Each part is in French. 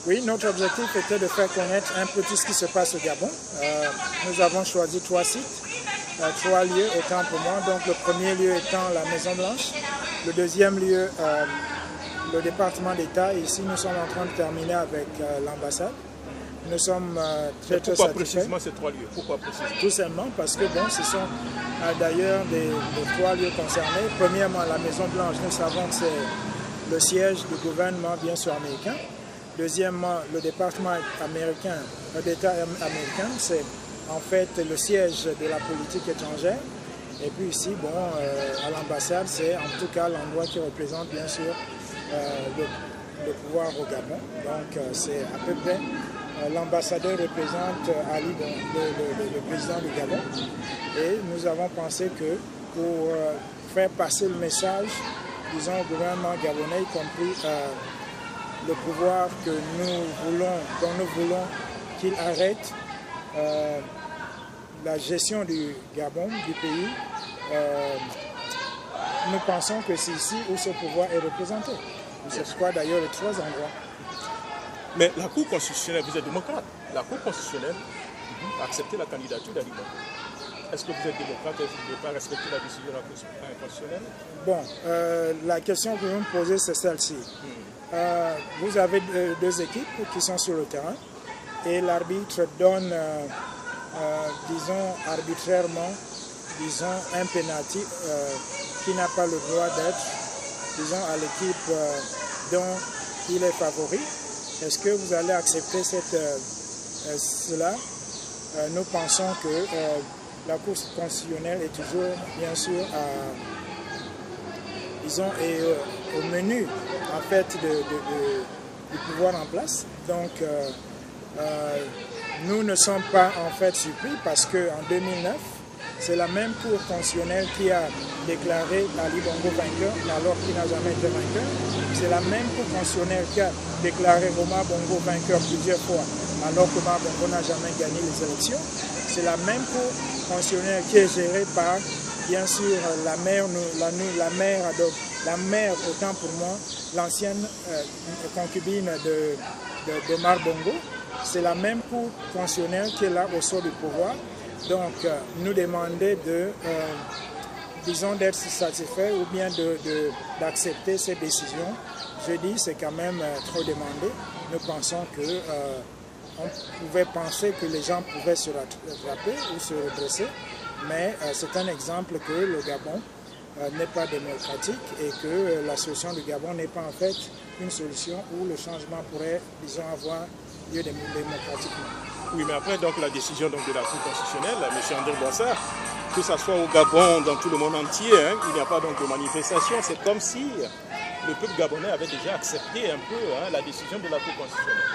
Oui, notre objectif était de faire connaître un peu tout ce qui se passe au Gabon. Nous avons choisi 3 sites, 3 lieux autant pour moi. Donc le premier lieu étant la Maison Blanche, le deuxième lieu, le département d'État. Ici, nous sommes en train de terminer avec l'ambassade. Nous sommes très satisfaits. Pourquoi précisément ces 3 lieux? Pourquoi précisément? Tout simplement parce que bon, ce sont d'ailleurs les 3 lieux concernés. Premièrement, la Maison Blanche, nous savons que c'est le siège du gouvernement, bien sûr, américain. Deuxièmement, le département américain, d'État américain, c'est en fait le siège de la politique étrangère. Et puis ici, bon, à l'ambassade, c'est en tout cas l'endroit qui représente bien sûr le pouvoir au Gabon. Donc c'est à peu près, l'ambassadeur représente Ali, le président du Gabon. Et nous avons pensé que pour faire passer le message, disons, au gouvernement gabonais, y compris le pouvoir que dont nous voulons qu'il arrête la gestion du Gabon, du pays, nous pensons que c'est ici où ce pouvoir est représenté. C'est pourquoi d'ailleurs les 3 endroits. Mais la Cour constitutionnelle, vous êtes démocrate, la Cour constitutionnelle a accepté la candidature d'Ali Bongo. Est-ce que vous êtes démocrate et vous ne devez pas respecter la décision de la Cour constitutionnelle? Bon, la question que vous me posez, c'est celle-ci. Vous avez 2 équipes qui sont sur le terrain et l'arbitre donne, disons, arbitrairement, disons, un penalty qui n'a pas le droit d'être, disons, à l'équipe dont il est favori. Est-ce que vous allez accepter cela? Nous pensons que la Cour constitutionnelle est toujours, bien sûr, disons, au menu en fait du pouvoir en place. Donc nous ne sommes pas en fait surpris parce qu'en 2009, c'est la même Cour constitutionnelle qui a déclaré Ali Bongo vainqueur alors qu'il n'a jamais été vainqueur. C'est la même Cour constitutionnelle qui a déclaré Omar Bongo vainqueur plusieurs fois alors qu'Omar Bongo n'a jamais gagné les élections. C'est la même Cour constitutionnelle qui est gérée par, bien sûr, la mère, autant pour moi, l'ancienne concubine d'Omar Bongo. C'est la même Cour constitutionnelle qui est là au sort du pouvoir. Donc, nous demander disons, d'être satisfait ou bien d'accepter ces décisions, je dis, c'est quand même trop demandé. Nous pensons que on pouvait penser que les gens pouvaient se rattraper ou se redresser, mais c'est un exemple que le Gabon n'est pas démocratique et que la solution du Gabon n'est pas en fait une solution où le changement pourrait, disons, avoir lieu démocratiquement. Oui, mais après donc, la décision donc, de la Cour constitutionnelle, M. André Boissard, que ce soit au Gabon, dans tout le monde entier, hein, il n'y a pas donc de manifestation. C'est comme si le peuple gabonais avait déjà accepté un peu la décision de la Cour constitutionnelle.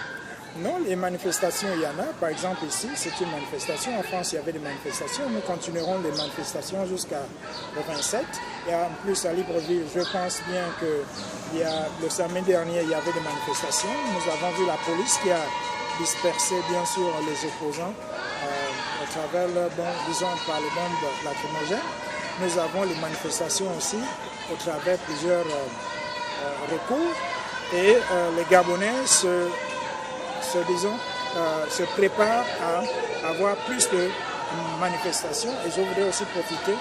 Non, les manifestations, il y en a. Par exemple, ici, c'est une manifestation. En France, il y avait des manifestations. Nous continuerons les manifestations jusqu'à le 27. Et en plus, à Libreville, je pense bien que le samedi dernier, il y avait des manifestations. Nous avons vu la police qui a dispersé, bien sûr, les opposants à travers, disons, par les bombes lacrymogènes. Nous avons les manifestations aussi au travers plusieurs recours. Et les Gabonais se prépare à avoir plus de manifestations. Et je voudrais aussi profiter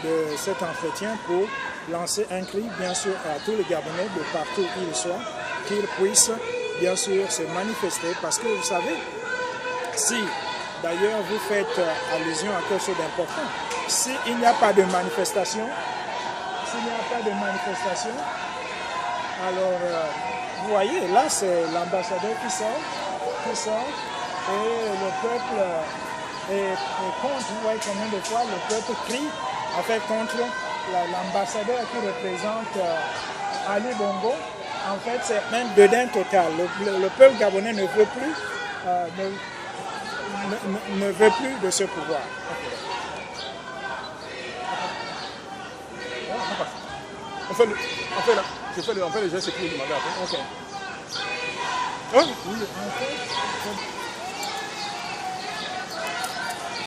de cet entretien pour lancer un cri, bien sûr, à tous les Gabonais, de partout où ils soient, qu'ils puissent, bien sûr, se manifester. Parce que, vous savez, si, d'ailleurs, vous faites allusion à quelque chose d'important, s'il n'y a pas de manifestation, alors, vous voyez, là, c'est l'ambassadeur qui sort, et le peuple est contre. Vous voyez combien de fois le peuple crie, en fait, contre l'ambassadeur qui représente Ali Bongo. En fait, c'est un dédain total. Le peuple gabonais ne veut plus, ne veut plus de ce pouvoir. On fait le geste et puis on demande après. Ok. Hein? Oui, en fait,